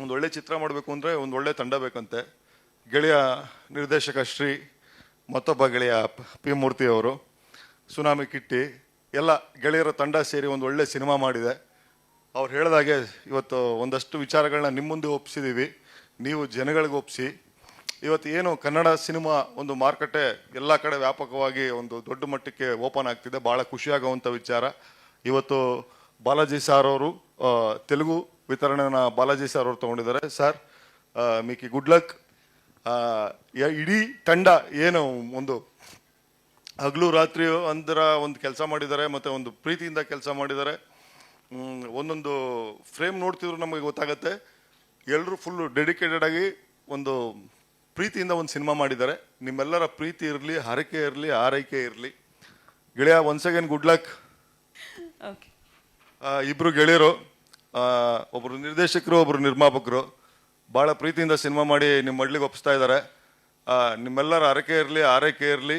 ಒಂದು ಒಳ್ಳೆ ಚಿತ್ರ ಮಾಡಬೇಕು ಅಂದರೆ ಒಂದು ಒಳ್ಳೆ ತಂಡ ಬೇಕಂತೆ. ಗೆಳೆಯ ನಿರ್ದೇಶಕ ಶ್ರೀ, ಮತ್ತೊಬ್ಬ ಗೆಳೆಯ ಪಿ ಮೂರ್ತಿ ಅವರು, ಸುನಾಮಿ ಕಿಟ್ಟಿ, ಎಲ್ಲ ಗೆಳೆಯರ ತಂಡ ಸೇರಿ ಒಂದು ಒಳ್ಳೆ ಸಿನಿಮಾ ಮಾಡಿದೆ. ಅವ್ರು ಹೇಳಿದಾಗೆ ಇವತ್ತು ಒಂದಷ್ಟು ವಿಚಾರಗಳನ್ನ ನಿಮ್ಮ ಮುಂದೆ ಒಪ್ಪಿಸಿದ್ದೀವಿ, ನೀವು ಜನಗಳಿಗೆ ಒಪ್ಪಿಸಿ. ಇವತ್ತು ಏನು ಕನ್ನಡ ಸಿನಿಮಾ ಒಂದು ಮಾರುಕಟ್ಟೆ ಎಲ್ಲ ಕಡೆ ವ್ಯಾಪಕವಾಗಿ ಒಂದು ದೊಡ್ಡ ಮಟ್ಟಕ್ಕೆ ಓಪನ್ ಆಗ್ತಿದೆ, ಭಾಳ ಖುಷಿಯಾಗುವಂಥ ವಿಚಾರ. ಇವತ್ತು ಬಾಲಾಜಿ ಸಾರ್ ಅವರು ತೆಲುಗು ವಿತರಣೆನ ಬಾಲಾಜಿ ಸಾರ್ ಅವರು ತೊಗೊಂಡಿದ್ದಾರೆ. ಸರ್ ಮಿಕ್ಕಿ ಗುಡ್ ಲಕ್. ಇಡೀ ತಂಡ ಏನು ಒಂದು ಹಗಲು ರಾತ್ರಿ ಅಂದ್ರ ಒಂದು ಕೆಲಸ ಮಾಡಿದ್ದಾರೆ, ಮತ್ತು ಒಂದು ಪ್ರೀತಿಯಿಂದ ಕೆಲಸ ಮಾಡಿದ್ದಾರೆ. ಒಂದೊಂದು ಫ್ರೇಮ್ ನೋಡ್ತಿದ್ರು ನಮಗೆ ಗೊತ್ತಾಗತ್ತೆ, ಎಲ್ಲರೂ ಫುಲ್ಲು ಡೆಡಿಕೇಟೆಡ್ ಆಗಿ ಒಂದು ಪ್ರೀತಿಯಿಂದ ಒಂದು ಸಿನಿಮಾ ಮಾಡಿದ್ದಾರೆ. ನಿಮ್ಮೆಲ್ಲರ ಪ್ರೀತಿ ಇರಲಿ, ಹರಕೆ ಇರಲಿ, ಆರೈಕೆ ಇರಲಿ. ಗೆಳೆಯ ಒನ್ಸ್ ಅಗೇನ್ ಗುಡ್ ಲಕ್. ಇಬ್ಬರು ಗೆಳೆಯರು, ಒಬ್ಬರು ನಿರ್ದೇಶಕರು, ಒಬ್ಬರು ನಿರ್ಮಾಪಕರು, ಭಾಳ ಪ್ರೀತಿಯಿಂದ ಸಿನಿಮಾ ಮಾಡಿ ನಿಮ್ಮ ಮಡ್ಲಿಗೆ ಒಪ್ಪಿಸ್ತಾ ಇದ್ದಾರೆ. ನಿಮ್ಮೆಲ್ಲರ ಹರಕೆ ಇರಲಿ, ಆರೈಕೆ ಇರಲಿ.